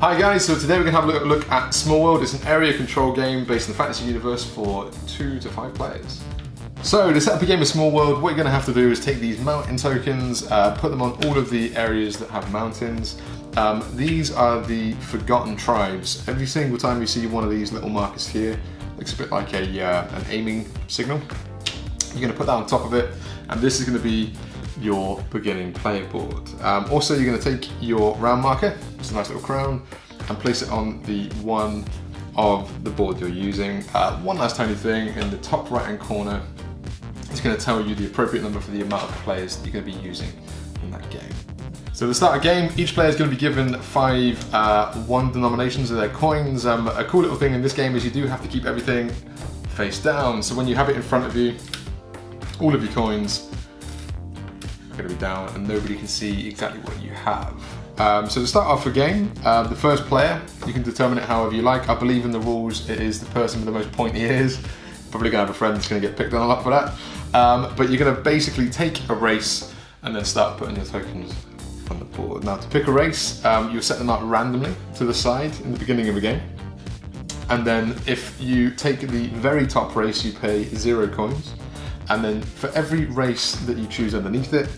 Hi guys, so today we're going to have a look at Small World. It's an area control game based in the fantasy universe for 2 to 5 players. So to set up a game of Small World, what you're going to have to do is take these mountain tokens, put them on all of the areas that have mountains. These are the Forgotten Tribes. Every single time you see one of these little markers here, looks a bit like an aiming signal. You're going to put that on top of it, and this is going to be your beginning player board. Also, you're going to take your round marker, it's a nice little crown, and place it on the one of the board you're using. One last tiny thing, in the top right hand corner, it's going to tell you the appropriate number for the amount of players that you're going to be using in that game. So to start a game, each player is going to be given 5 one denominations of their coins. A cool little thing in this game is you do have to keep everything face down, so when you have it in front of you, all of your coins are going to be down and nobody can see exactly what you have. So to start off the game, the first player, you can determine it however you like. I believe in the rules it is the person with the most pointy ears. Probably going to have a friend that's going to get picked on a lot for that. But you're going to basically take a race and then start putting your tokens on the board. Now to pick a race, you'll set them out randomly to the side in the beginning of the game. And then if you take the very top race, you pay 0 coins. And then for every race that you choose underneath it,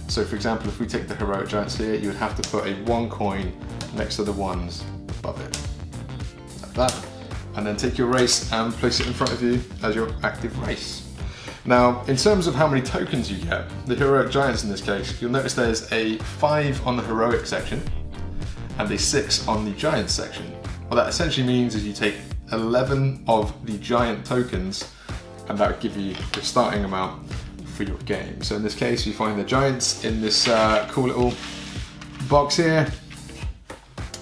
so for example, if we take the Heroic Giants here, you would have to put a 1 coin next to the ones above it, like that. And then take your race and place it in front of you as your active race. Now, in terms of how many tokens you get, the Heroic Giants in this case, you'll notice there's a 5 on the Heroic section and a 6 on the Giant section. What that essentially means is you take 11 of the Giant tokens, and that would give you the starting amount for your game. So in this case, you find the Giants in this cool little box here,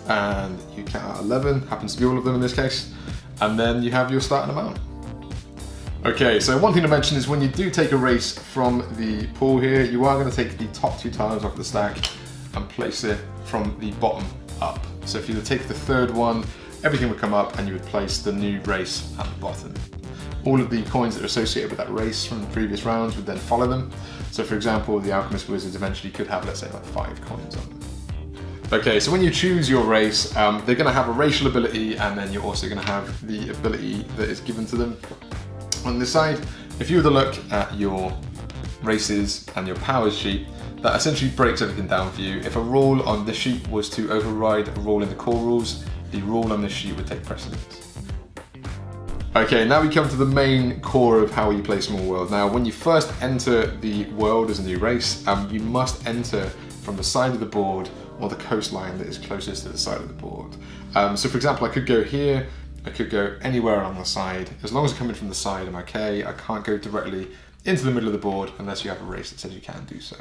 and you count out 11, happens to be all of them in this case, and then you have your starting amount. Okay, so one thing to mention is when you do take a race from the pool here, you are going to take the top 2 tiles off the stack and place it from the bottom up. So if you were to take the third one, everything would come up and you would place the new race at the bottom. All of the coins that are associated with that race from the previous rounds would then follow them. So for example, the Alchemist Wizards eventually could have, let's say, like 5 coins on them. Okay, so when you choose your race, they're going to have a racial ability, and then you're also going to have the ability that is given to them. On this side, if you were to look at your races and your powers sheet, that essentially breaks everything down for you. If a rule on this sheet was to override a rule in the core rules, the rule on this sheet would take precedence. Okay, now we come to the main core of how you play Small World. Now, when you first enter the world as a new race, you must enter from the side of the board or the coastline that is closest to the side of the board. So for example, I could go here, I could go anywhere on the side. As long as I come in from the side, I'm okay. I can't go directly into the middle of the board unless you have a race that says you can do so.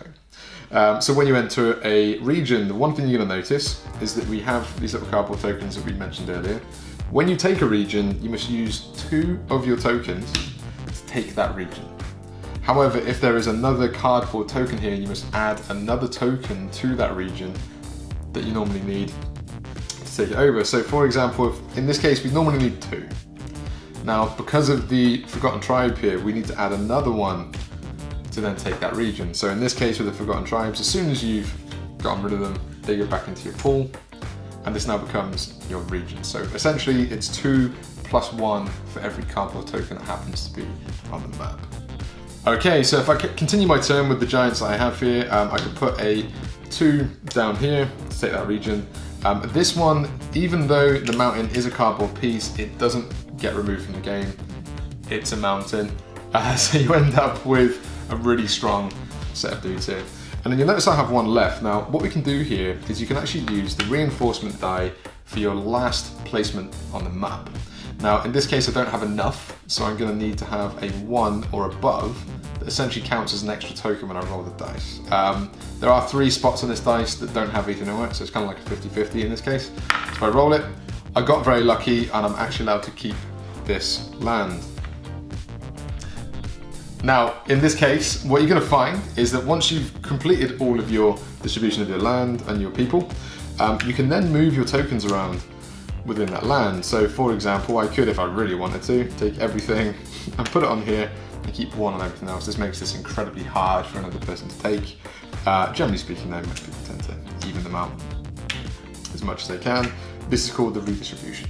So when you enter a region, the one thing you're going to notice is that we have these little cardboard tokens that we mentioned earlier. When you take a region, you must use 2 of your tokens to take that region. However, if there is another cardboard token here, you must add another token to that region that you normally need to take it over. So for example, in this case, we normally need 2. Now, because of the Forgotten Tribe here, we need to add another one to then take that region. So in this case with the Forgotten Tribes, as soon as you've gotten rid of them, they go back into your pool, and this now becomes your region. So essentially it's 2 plus 1 for every cardboard token that happens to be on the map. Okay, so if I continue my turn with the Giants that I have here, I could put a 2 down here to take that region. This one, even though the mountain is a cardboard piece, it doesn't get removed from the game. It's a mountain. So you end up with a really strong set of dudes here. And then you'll notice I have 1 left. Now, what we can do here is you can actually use the reinforcement die for your last placement on the map. Now, in this case, I don't have enough, so I'm going to need to have a 1 or above that essentially counts as an extra token when I roll the dice. There are 3 spots on this dice that don't have anything on it, so it's kind of like a 50-50 in this case. So if I roll it, I got very lucky, and I'm actually allowed to keep this land. Now, in this case, what you're going to find is that once you've completed all of your distribution of your land and your people, you can then move your tokens around within that land. So for example, I could, if I really wanted to, take everything and put it on here and keep 1 on everything else. This makes this incredibly hard for another person to take. Generally speaking though, most people tend to even them out as much as they can. This is called the redistribution.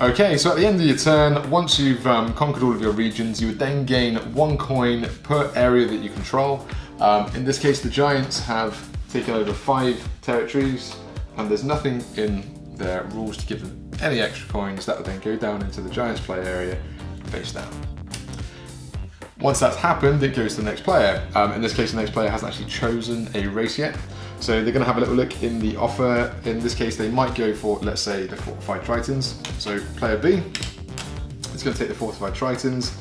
Okay, so at the end of your turn, once you've conquered all of your regions, you would then gain 1 coin per area that you control. In this case, the Giants have taken over 5 territories, and there's nothing in their rules to give them any extra coins. That would then go down into the Giants play area, face down. Once that's happened, it goes to the next player. In this case, the next player hasn't actually chosen a race yet. So they're going to have a little look in the offer. In this case, they might go for, let's say, the fortified Tritons. So player B is going to take the fortified Tritons.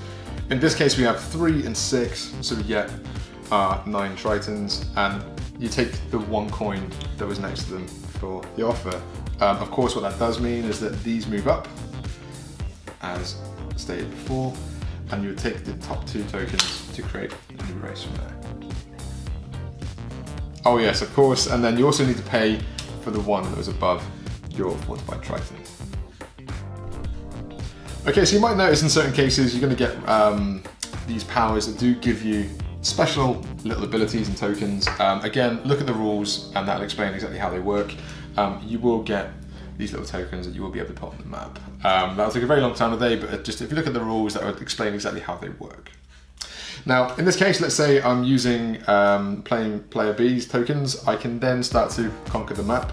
In this case, we have 3 and 6, so we get 9 Tritons, and you take the 1 coin that was next to them for the offer. Of course, what that does mean is that these move up, as stated before, and you would take the top 2 tokens to create a new race from there. Oh yes, of course, and then you also need to pay for the one that was above your fortified Tritons. Okay, so you might notice in certain cases you're going to get these powers that do give you special little abilities and tokens. Again, look at the rules and that'll explain exactly how they work. You will get these little tokens that you will be able to put on the map. That'll take a very long time today, but just if you look at the rules, that would explain exactly how they work. Now, in this case, let's say I'm using playing player B's tokens, I can then start to conquer the map.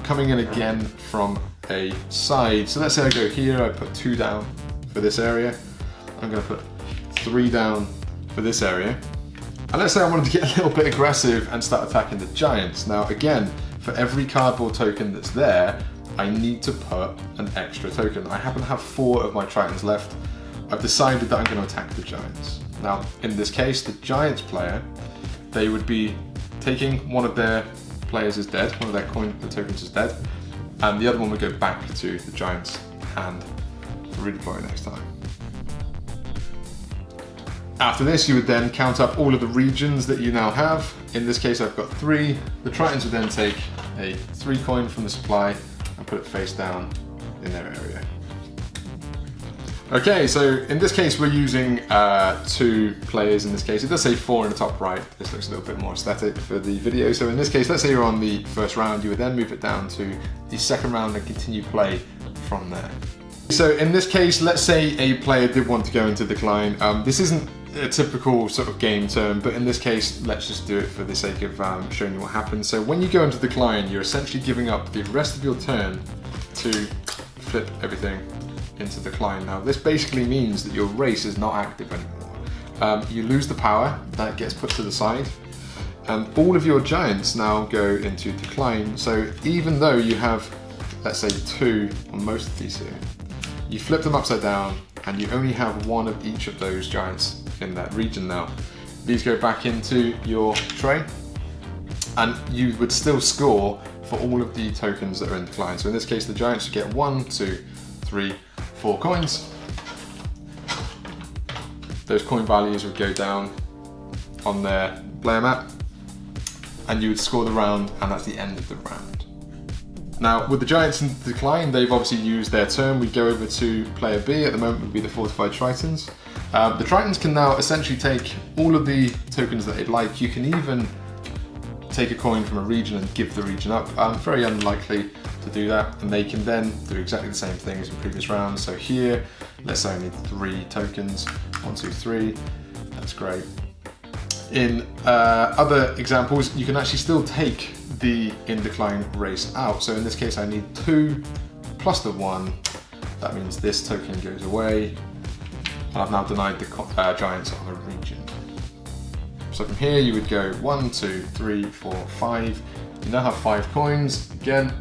Coming in again from a side, so let's say I go here, I put 2 down for this area, I'm going to put 3 down for this area, and let's say I wanted to get a little bit aggressive and start attacking the Giants. Now again, for every cardboard token that's there, I need to put an extra token. I happen to have 4 of my Tritons left. I've decided that I'm going to attack the Giants. Now, in this case, the Giants player, they would be taking one of their players as dead, one of their tokens is dead, and the other one would go back to the Giants' hand to redeploy next time. After this, you would then count up all of the regions that you now have. In this case, I've got 3. The Tritons would then take a 3 coin from the supply and put it face down in their area. Okay, so in this case we're using 2 players in this case. It does say 4 in the top right. This looks a little bit more aesthetic for the video. So in this case, let's say you're on the first round, you would then move it down to the second round and continue play from there. So in this case, let's say a player did want to go into decline. This isn't a typical sort of game term, but in this case, let's just do it for the sake of showing you what happens. So when you go into decline, you're essentially giving up the rest of your turn to flip everything into decline. Now this basically means that your race is not active anymore. You lose the power, that gets put to the side, and all of your Giants now go into decline. So even though you have, let's say, 2 on most of these here, you flip them upside down and you only have 1 of each of those Giants in that region now. These go back into your tray and you would still score for all of the tokens that are in decline. So in this case, the Giants would get 1, 2, 3, 4 coins. Those coin values would go down on their player map and you would score the round, and that's the end of the round. Now with the Giants in decline, they've obviously used their turn. We go over to player B, at the moment would be the fortified Tritons. The Tritons can now essentially take all of the tokens that they'd like. You can even take a coin from a region and give the region up. Very unlikely to do that, and they can then do exactly the same thing as in previous rounds. So here, let's say I need 3 tokens, 1, 2, 3, that's great. In other examples, you can actually still take the in decline race out. So in this case, I need 2 plus the 1, that means this token goes away, and I've now denied the Giants of a region. So from here you would go 1, 2, 3, 4, 5. You now have 5 coins. Again,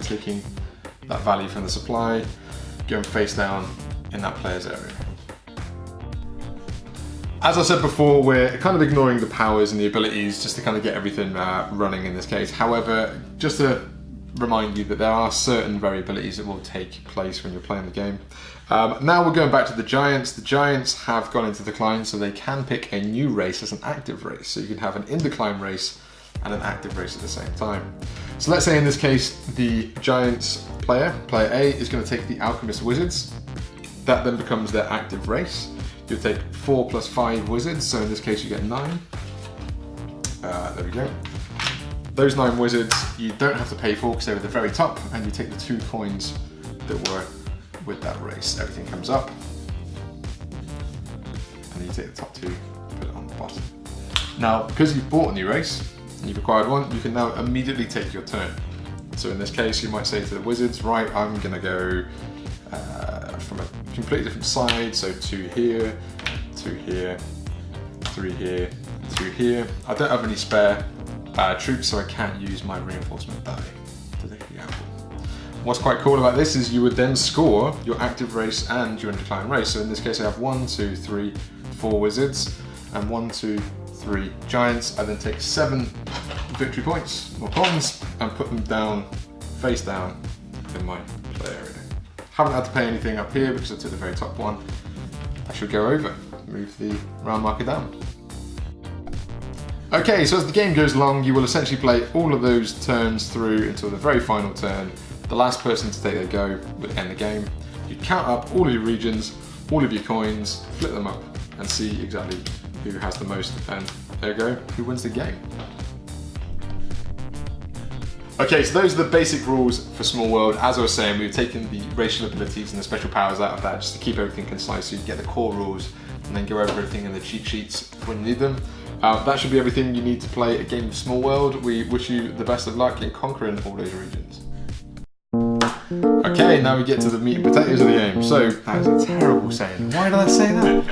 taking that value from the supply, going face down in that player's area. As I said before, we're kind of ignoring the powers and the abilities just to kind of get everything running in this case. However, just to remind you that there are certain variabilities that will take place when you're playing the game. Now we're going back to the Giants. The Giants have gone into decline, so they can pick a new race as an active race. So you can have an in decline race and an active race at the same time. So let's say in this case, the Giants player A, is going to take the Alchemist Wizards. That then becomes their active race. You'll take 4 plus 5 wizards, so in this case you get 9. There we go. Those 9 wizards you don't have to pay for because they're at the very top, and you take the 2 coins that were with that race. Everything comes up, and then you take the top 2, put it on the bottom. Now, because you've bought a new race, and you've acquired one, you can now immediately take your turn. So in this case, you might say to the wizards, right, I'm gonna go from a completely different side, so 2 here, 2 here, 3 here, 2 here. I don't have any spare troops, so I can't use my reinforcement die to take the apple. What's quite cool about this is you would then score your active race and your decline race. So in this case I have 1, 2, 3, 4 wizards and 1, 2, 3 giants. I then take 7 victory points or pawns and put them down, face down in my play area. Haven't had to pay anything up here because I took the very top one. I should go over, move the round marker down. Okay, so as the game goes along, you will essentially play all of those turns through until the very final turn. The last person to take their go would end the game. You count up all of your regions, all of your coins, flip them up, and see exactly who has the most, and there you go, who wins the game. Okay, so those are the basic rules for Small World. As I was saying, we've taken the racial abilities and the special powers out of that just to keep everything concise, so you get the core rules and then go over everything in the cheat sheets when you need them. That should be everything you need to play a game of Small World. We wish you the best of luck in conquering all those regions. Okay, now we get to the meat and potatoes of the game. So, that is a terrible saying. Why did I say that?